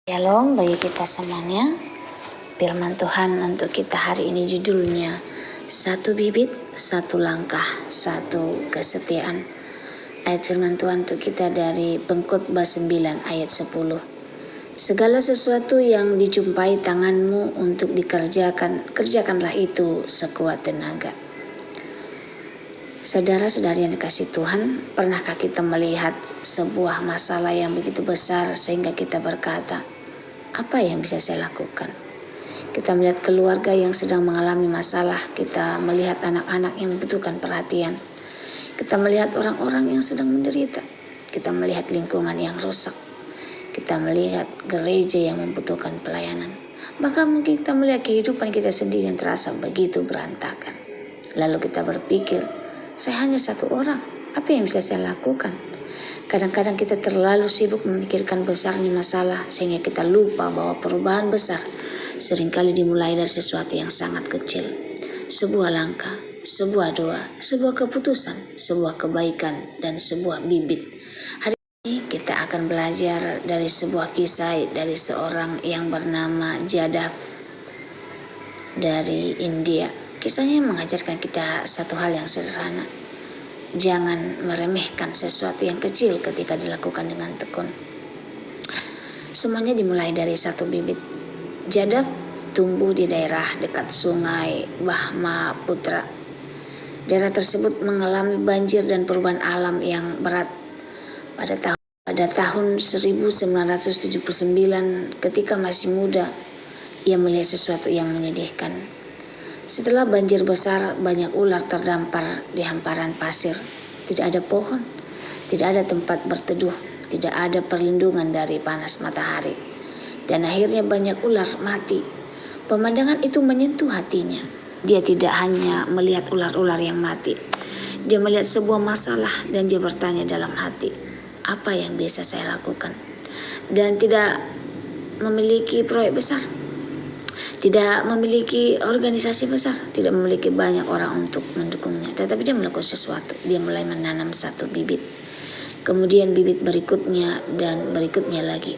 Shalom bagi kita semuanya. Firman Tuhan untuk kita hari ini judulnya satu bibit, satu langkah, satu kesetiaan. Ayat firman Tuhan untuk kita dari Pengkhotbah 9 ayat 10. Segala sesuatu yang dijumpai tanganmu untuk dikerjakan, kerjakanlah itu sekuat tenaga. Saudara-saudari yang dikasih Tuhan, pernahkah kita melihat sebuah masalah yang begitu besar sehingga kita berkata, apa yang bisa saya lakukan? Kita melihat keluarga yang sedang mengalami masalah, kita melihat anak-anak yang membutuhkan perhatian, kita melihat orang-orang yang sedang menderita, kita melihat lingkungan yang rusak, kita melihat gereja yang membutuhkan pelayanan. Bahkan mungkin kita melihat kehidupan kita sendiri yang terasa begitu berantakan. Lalu kita berpikir, saya hanya satu orang, apa yang bisa saya lakukan? Kadang-kadang kita terlalu sibuk memikirkan besarnya masalah sehingga kita lupa bahwa perubahan besar seringkali dimulai dari sesuatu yang sangat kecil. Sebuah langkah, sebuah doa, sebuah keputusan, sebuah kebaikan, dan sebuah bibit. Hari ini kita akan belajar dari sebuah kisah dari seorang yang bernama Jadav dari India. Kisahnya mengajarkan kita satu hal yang sederhana. Jangan meremehkan sesuatu yang kecil ketika dilakukan dengan tekun. Semuanya dimulai dari satu bibit. Jadav tumbuh di daerah dekat sungai Brahmaputra. Daerah tersebut mengalami banjir dan perubahan alam yang berat. Pada tahun 1979, ketika masih muda, ia melihat sesuatu yang menyedihkan. Setelah banjir besar, banyak ular terdampar di hamparan pasir. Tidak ada pohon, tidak ada tempat berteduh, tidak ada perlindungan dari panas matahari. Dan akhirnya banyak ular mati. Pemandangan itu menyentuh hatinya. Dia tidak hanya melihat ular-ular yang mati. Dia melihat sebuah masalah dan dia bertanya dalam hati, apa yang bisa saya lakukan? Dan tidak memiliki proyek besar, tidak memiliki organisasi besar, tidak memiliki banyak orang untuk mendukungnya, tetapi dia melakukan sesuatu. Dia mulai menanam satu bibit, kemudian bibit berikutnya dan berikutnya lagi.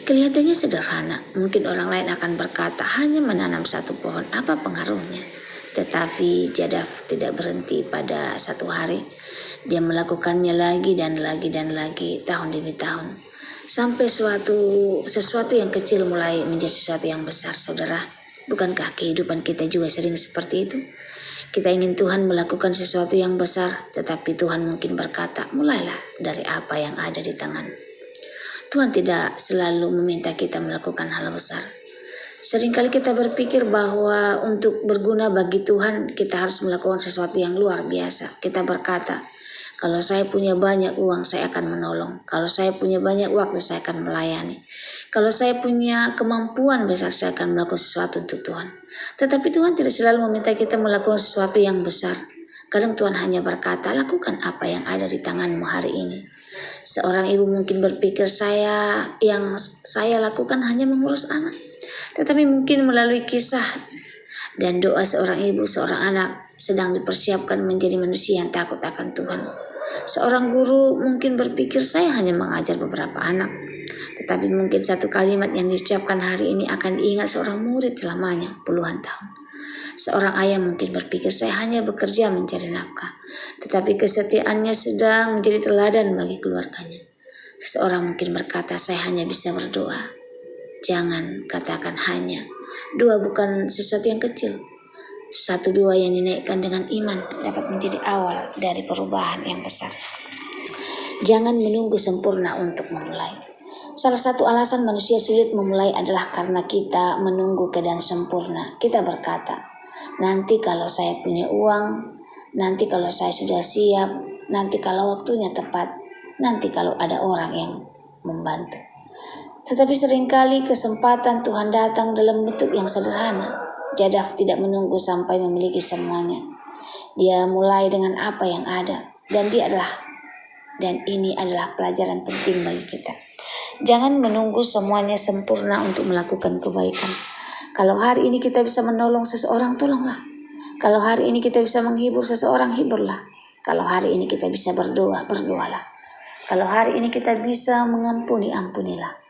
Kelihatannya sederhana, mungkin orang lain akan berkata hanya menanam satu pohon, apa pengaruhnya? Tetapi Jadav tidak berhenti pada satu hari. Dia melakukannya lagi dan lagi dan lagi, tahun demi tahun, sampai sesuatu yang kecil mulai menjadi sesuatu yang besar. Saudara, bukankah kehidupan kita juga sering seperti itu? Kita ingin Tuhan melakukan sesuatu yang besar, tetapi Tuhan mungkin berkata, mulailah dari apa yang ada di tangan. Tuhan tidak selalu meminta kita melakukan hal besar. Seringkali kita berpikir bahwa untuk berguna bagi Tuhan, kita harus melakukan sesuatu yang luar biasa. Kita berkata, kalau saya punya banyak uang, saya akan menolong. Kalau saya punya banyak waktu, saya akan melayani. Kalau saya punya kemampuan besar, saya akan melakukan sesuatu untuk Tuhan. Tetapi Tuhan tidak selalu meminta kita melakukan sesuatu yang besar. Kadang Tuhan hanya berkata, lakukan apa yang ada di tanganmu hari ini. Seorang ibu mungkin berpikir, yang saya lakukan hanya mengurus anak. Tetapi mungkin melalui kisah dan doa seorang ibu, seorang anak sedang dipersiapkan menjadi manusia yang takut akan Tuhan. Seorang guru mungkin berpikir, saya hanya mengajar beberapa anak. Tetapi mungkin satu kalimat yang diucapkan hari ini akan diingat seorang murid selamanya puluhan tahun. Seorang ayah mungkin berpikir, saya hanya bekerja mencari nafkah. Tetapi kesetiaannya sedang menjadi teladan bagi keluarganya. Seseorang mungkin berkata, saya hanya bisa berdoa. Jangan katakan hanya. Doa bukan sesuatu yang kecil. Satu doa yang dinaikkan dengan iman dapat menjadi awal dari perubahan yang besar. Jangan menunggu sempurna untuk memulai. Salah satu alasan manusia sulit memulai adalah karena kita menunggu keadaan sempurna. Kita berkata, nanti kalau saya punya uang, nanti kalau saya sudah siap, nanti kalau waktunya tepat, nanti kalau ada orang yang membantu. Tetapi seringkali kesempatan Tuhan datang dalam bentuk yang sederhana. Jadav tidak menunggu sampai memiliki semuanya. Dia mulai dengan apa yang ada. Dan ini adalah pelajaran penting bagi kita. Jangan menunggu semuanya sempurna untuk melakukan kebaikan. Kalau hari ini kita bisa menolong seseorang, tolonglah. Kalau hari ini kita bisa menghibur seseorang, hiburlah. Kalau hari ini kita bisa berdoa, berdoalah. Kalau hari ini kita bisa mengampuni, ampunilah.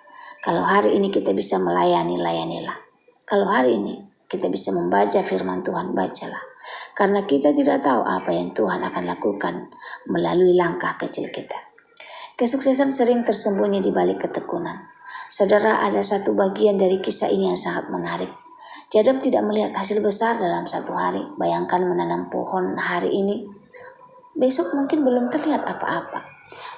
Kalau hari ini kita bisa melayani, layanilah. Kalau hari ini kita bisa membaca firman Tuhan, bacalah. Karena kita tidak tahu apa yang Tuhan akan lakukan melalui langkah kecil kita. Kesuksesan sering tersembunyi di balik ketekunan. Saudara, ada satu bagian dari kisah ini yang sangat menarik. Jadab tidak melihat hasil besar dalam satu hari. Bayangkan menanam pohon hari ini, besok mungkin belum terlihat apa-apa.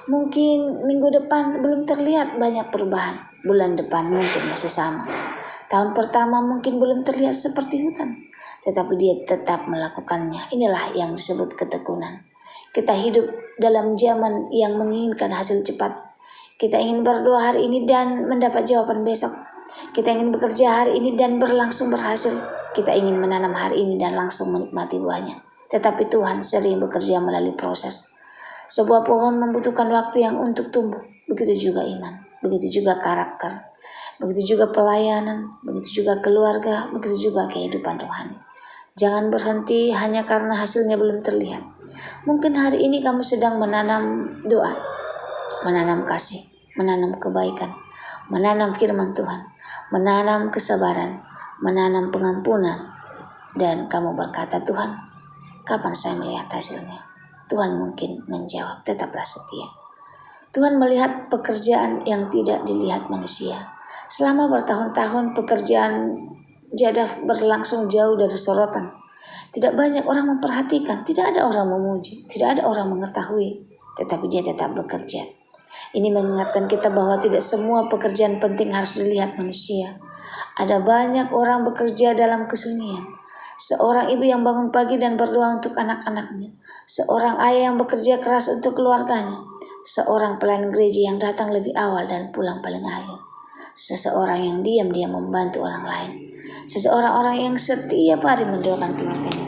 Mungkin minggu depan belum terlihat banyak perubahan. Bulan depan mungkin masih sama. Tahun pertama mungkin belum terlihat seperti hutan. Tetapi dia tetap melakukannya. Inilah yang disebut ketekunan. Kita hidup dalam zaman yang menginginkan hasil cepat. Kita ingin berdoa hari ini dan mendapat jawaban besok. Kita ingin bekerja hari ini dan berlangsung berhasil. Kita ingin menanam hari ini dan langsung menikmati buahnya. Tetapi Tuhan sering bekerja melalui proses. Sebuah pohon membutuhkan waktu yang untuk tumbuh. Begitu juga iman, begitu juga karakter, begitu juga pelayanan, begitu juga keluarga, begitu juga kehidupan rohani. Jangan berhenti hanya karena hasilnya belum terlihat. Mungkin hari ini kamu sedang menanam doa, menanam kasih, menanam kebaikan, menanam firman Tuhan, menanam kesabaran, menanam pengampunan. Dan kamu berkata, Tuhan, kapan saya melihat hasilnya? Tuhan mungkin menjawab, tetaplah setia. Tuhan melihat pekerjaan yang tidak dilihat manusia. Selama bertahun-tahun pekerjaan Jadaf berlangsung jauh dari sorotan. Tidak banyak orang memperhatikan, tidak ada orang memuji, tidak ada orang mengetahui. Tetapi dia tetap bekerja. Ini mengingatkan kita bahwa tidak semua pekerjaan penting harus dilihat manusia. Ada banyak orang bekerja dalam kesunyian. Seorang ibu yang bangun pagi dan berdoa untuk anak-anaknya. Seorang ayah yang bekerja keras untuk keluarganya. Seorang pelayan gereja yang datang lebih awal dan pulang paling akhir. Seseorang yang diam-diam membantu orang lain. Seseorang yang setiap hari mendoakan keluarganya.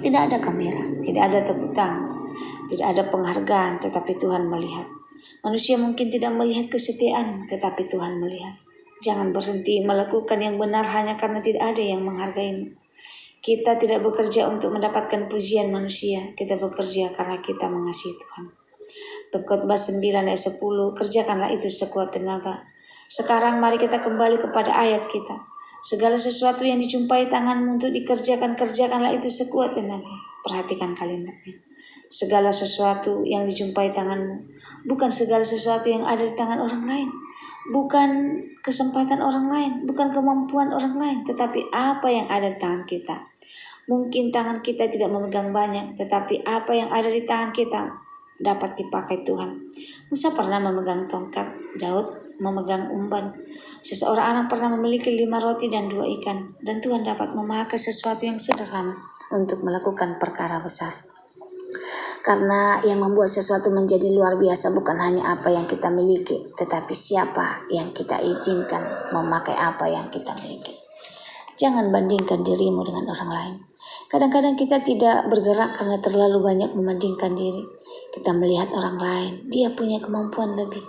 Tidak ada kamera, tidak ada tepuk tangan, tidak ada penghargaan, tetapi Tuhan melihat. Manusia mungkin tidak melihat kesetiaan, tetapi Tuhan melihat. Jangan berhenti melakukan yang benar hanya karena tidak ada yang menghargaimu. Kita tidak bekerja untuk mendapatkan pujian manusia. Kita bekerja karena kita mengasihi Tuhan. Pengkhotbah 9 ayat 10, kerjakanlah itu sekuat tenaga. Sekarang mari kita kembali kepada ayat kita. Segala sesuatu yang dijumpai tanganmu untuk dikerjakan, kerjakanlah itu sekuat tenaga. Perhatikan kalimatnya. Segala sesuatu yang dijumpai tanganmu. Bukan segala sesuatu yang ada di tangan orang lain. Bukan kesempatan orang lain. Bukan kemampuan orang lain. Tetapi apa yang ada di tangan kita. Mungkin tangan kita tidak memegang banyak, tetapi apa yang ada di tangan kita dapat dipakai Tuhan. Musa pernah memegang tongkat, Daud memegang umpan. Seseorang anak pernah memiliki 5 roti dan 2 ikan, dan Tuhan dapat memakai sesuatu yang sederhana untuk melakukan perkara besar. Karena yang membuat sesuatu menjadi luar biasa bukan hanya apa yang kita miliki, tetapi siapa yang kita izinkan memakai apa yang kita miliki. Jangan bandingkan dirimu dengan orang lain. Kadang-kadang kita tidak bergerak karena terlalu banyak membandingkan diri. Kita melihat orang lain, dia punya kemampuan lebih,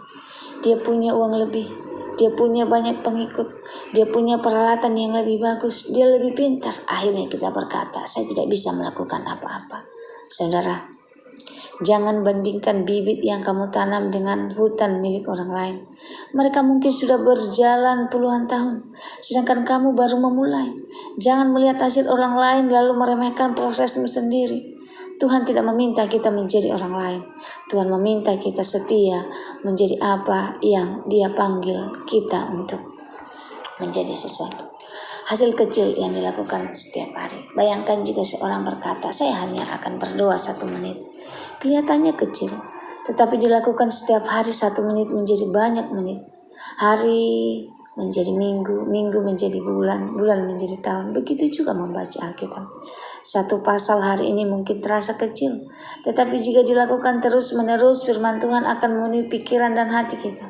dia punya uang lebih, dia punya banyak pengikut, dia punya peralatan yang lebih bagus, dia lebih pintar. Akhirnya kita berkata, saya tidak bisa melakukan apa-apa. Saudara, jangan bandingkan bibit yang kamu tanam dengan hutan milik orang lain. Mereka mungkin sudah berjalan puluhan tahun, sedangkan kamu baru memulai. Jangan melihat hasil orang lain lalu meremehkan prosesmu sendiri. Tuhan tidak meminta kita menjadi orang lain. Tuhan meminta kita setia menjadi apa yang Dia panggil kita untuk menjadi sesuatu. Hasil kecil yang dilakukan setiap hari. Bayangkan jika seorang berkata, saya hanya akan berdoa 1 menit. Kelihatannya kecil, tetapi dilakukan setiap hari 1 menit menjadi banyak menit. Hari menjadi minggu, minggu menjadi bulan, bulan menjadi tahun. Begitu juga membaca Alkitab. 1 pasal hari ini mungkin terasa kecil, tetapi jika dilakukan terus-menerus, firman Tuhan akan memenuhi pikiran dan hati kita.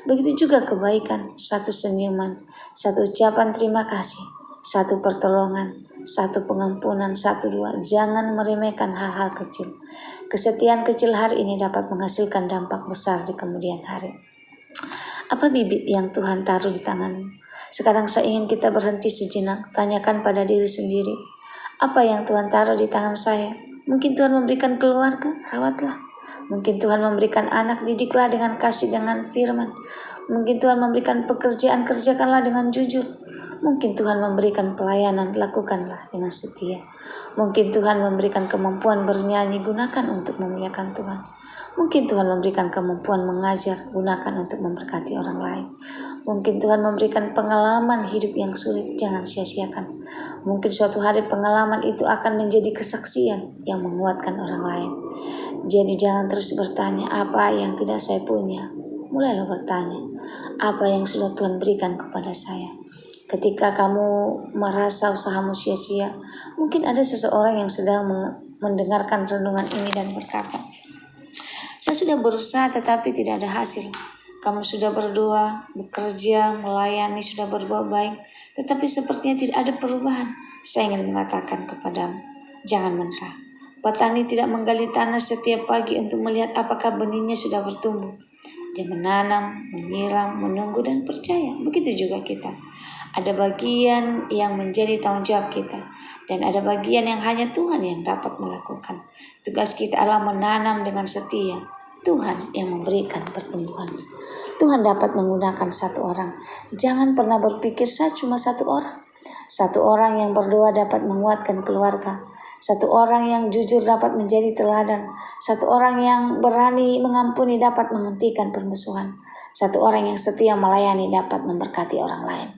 Begitu juga kebaikan, 1 senyuman, 1 ucapan terima kasih, 1 pertolongan, 1 pengampunan, 1 doa. Jangan meremehkan hal-hal kecil. Kesetiaan kecil hari ini dapat menghasilkan dampak besar di kemudian hari. Apa bibit yang Tuhan taruh di tanganmu? Sekarang saya ingin kita berhenti sejenak, tanyakan pada diri sendiri. Apa yang Tuhan taruh di tangan saya? Mungkin Tuhan memberikan keluarga, rawatlah. Mungkin Tuhan memberikan anak, didiklah dengan kasih, dengan firman. Mungkin Tuhan memberikan pekerjaan, kerjakanlah dengan jujur. Mungkin Tuhan memberikan pelayanan, lakukanlah dengan setia. Mungkin Tuhan memberikan kemampuan bernyanyi, gunakan untuk memuliakan Tuhan. Mungkin Tuhan memberikan kemampuan mengajar, gunakan untuk memberkati orang lain. Mungkin Tuhan memberikan pengalaman hidup yang sulit, jangan sia-siakan. Mungkin suatu hari pengalaman itu akan menjadi kesaksian yang menguatkan orang lain. Jadi jangan terus bertanya, apa yang tidak saya punya? Mulailah bertanya, apa yang sudah Tuhan berikan kepada saya? Ketika kamu merasa usahamu sia-sia, mungkin ada seseorang yang sedang mendengarkan renungan ini dan berkata, saya sudah berusaha tetapi tidak ada hasil. Kamu sudah berdoa, bekerja, melayani, sudah berbuat baik, tetapi sepertinya tidak ada perubahan. Saya ingin mengatakan kepadamu, jangan menyerah. Petani tidak menggali tanah setiap pagi untuk melihat apakah benihnya sudah bertumbuh. Dia menanam, menyiram, menunggu, dan percaya. Begitu juga kita. Ada bagian yang menjadi tanggung jawab kita, dan ada bagian yang hanya Tuhan yang dapat melakukan. Tugas kita adalah menanam dengan setia. Tuhan yang memberikan pertumbuhan. Tuhan dapat menggunakan satu orang. Jangan pernah berpikir saya cuma satu orang. Satu orang yang berdoa dapat menguatkan keluarga. Satu orang yang jujur dapat menjadi teladan. Satu orang yang berani mengampuni dapat menghentikan permusuhan. Satu orang yang setia melayani dapat memberkati orang lain.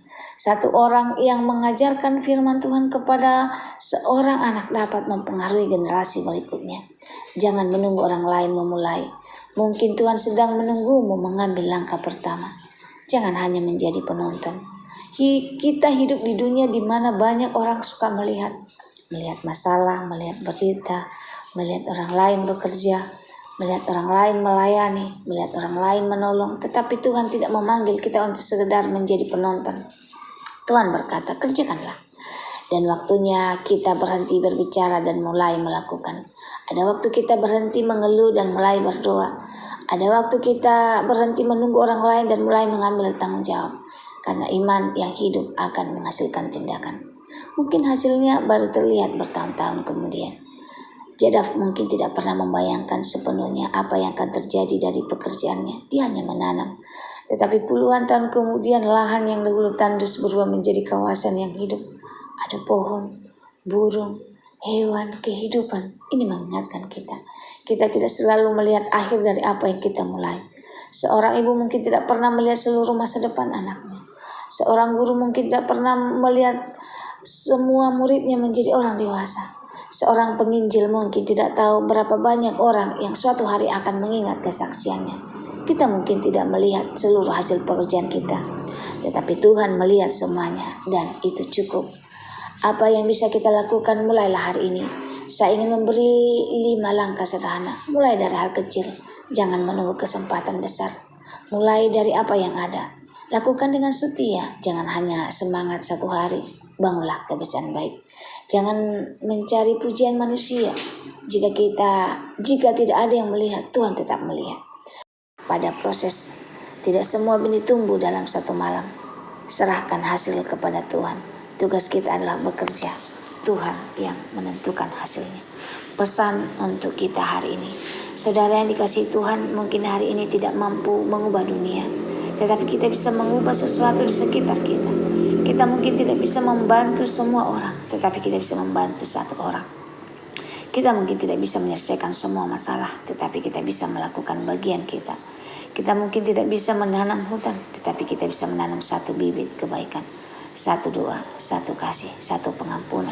Satu orang yang mengajarkan firman Tuhan kepada seorang anak dapat mempengaruhi generasi berikutnya. Jangan menunggu orang lain memulai. Mungkin Tuhan sedang menunggumu mengambil langkah pertama. Jangan hanya menjadi penonton. Kita hidup di dunia di mana banyak orang suka melihat masalah, melihat berita, melihat orang lain bekerja, melihat orang lain melayani, melihat orang lain menolong. Tetapi Tuhan tidak memanggil kita untuk sekedar menjadi penonton. Tuhan berkata, kerjakanlah. Dan waktunya kita berhenti berbicara dan mulai melakukan. Ada waktu kita berhenti mengeluh dan mulai berdoa. Ada waktu kita berhenti menunggu orang lain dan mulai mengambil tanggung jawab. Karena iman yang hidup akan menghasilkan tindakan. Mungkin hasilnya baru terlihat bertahun-tahun kemudian. Jadaf mungkin tidak pernah membayangkan sepenuhnya apa yang akan terjadi dari pekerjaannya. Dia hanya menanam. Tetapi puluhan tahun kemudian lahan yang dahulu tandus berubah menjadi kawasan yang hidup. Ada pohon, burung, hewan, kehidupan. Ini mengingatkan kita. Kita tidak selalu melihat akhir dari apa yang kita mulai. Seorang ibu mungkin tidak pernah melihat seluruh masa depan anaknya. Seorang guru mungkin tidak pernah melihat semua muridnya menjadi orang dewasa. Seorang penginjil mungkin tidak tahu berapa banyak orang yang suatu hari akan mengingat kesaksiannya. Kita mungkin tidak melihat seluruh hasil pekerjaan kita, tetapi Tuhan melihat semuanya dan itu cukup. Apa yang bisa kita lakukan, mulailah hari ini. Saya ingin memberi 5 langkah sederhana. Mulai dari hal kecil. Jangan menunggu kesempatan besar. Mulai dari apa yang ada. Lakukan dengan setia. Jangan hanya semangat satu hari. Bangunlah kebiasaan baik. Jangan mencari pujian manusia. Jika tidak ada yang melihat, Tuhan tetap melihat. Pada proses, tidak semua benih tumbuh dalam satu malam. Serahkan hasil kepada Tuhan. Tugas kita adalah bekerja. Tuhan yang menentukan hasilnya. Pesan untuk kita hari ini. Saudara yang dikasihi Tuhan, mungkin hari ini tidak mampu mengubah dunia, tetapi kita bisa mengubah sesuatu di sekitar kita. Kita mungkin tidak bisa membantu semua orang, tetapi kita bisa membantu satu orang. Kita mungkin tidak bisa menyelesaikan semua masalah, tetapi kita bisa melakukan bagian kita. Kita mungkin tidak bisa menanam hutan, tetapi kita bisa menanam satu bibit kebaikan. Satu doa, satu kasih, satu pengampunan,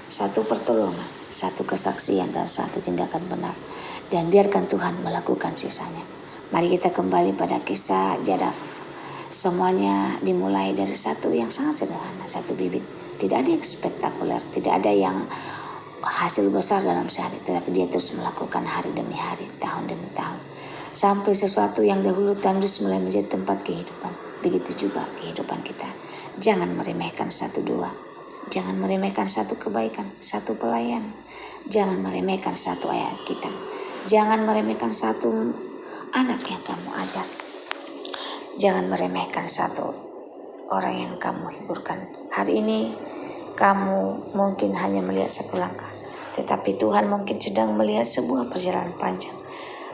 satu pertolongan, satu kesaksian, dan satu tindakan benar. Dan biarkan Tuhan melakukan sisanya. Mari kita kembali pada kisah Jadaf. Semuanya dimulai dari satu yang sangat sederhana, satu bibit. Tidak ada yang spektakuler, tidak ada yang hasil besar dalam sehari, tetapi dia terus melakukan hari demi hari, tahun demi tahun. Sampai sesuatu yang dahulu tandus mulai menjadi tempat kehidupan. Begitu juga kehidupan kita. Jangan meremehkan satu doa. Jangan meremehkan satu kebaikan, satu pelayanan. Jangan meremehkan satu ayat kitab. Jangan meremehkan satu anak yang kamu ajar. Jangan meremehkan satu orang yang kamu hiburkan. Hari ini kamu mungkin hanya melihat satu langkah, tetapi Tuhan mungkin sedang melihat sebuah perjalanan panjang.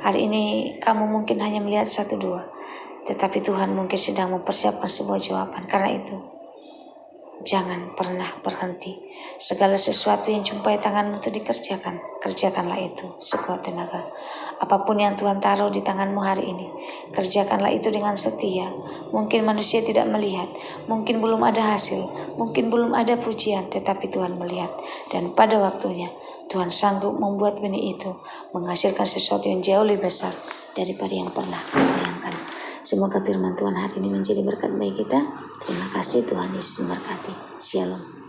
Hari ini kamu mungkin hanya melihat 1-2, tetapi Tuhan mungkin sedang mempersiapkan sebuah jawaban. Karena itu, jangan pernah berhenti. Segala sesuatu yang jumpai tanganmu itu dikerjakan. Kerjakanlah itu sekuat tenaga. Apapun yang Tuhan taruh di tanganmu hari ini, kerjakanlah itu dengan setia. Mungkin manusia tidak melihat, mungkin belum ada hasil, mungkin belum ada pujian, tetapi Tuhan melihat. Dan pada waktunya, Tuhan sanggup membuat benih itu menghasilkan sesuatu yang jauh lebih besar daripada yang pernah kita bayangkan. Semoga firman Tuhan hari ini menjadi berkat bagi kita. Terima kasih, Tuhan Yesus memberkati. Shalom.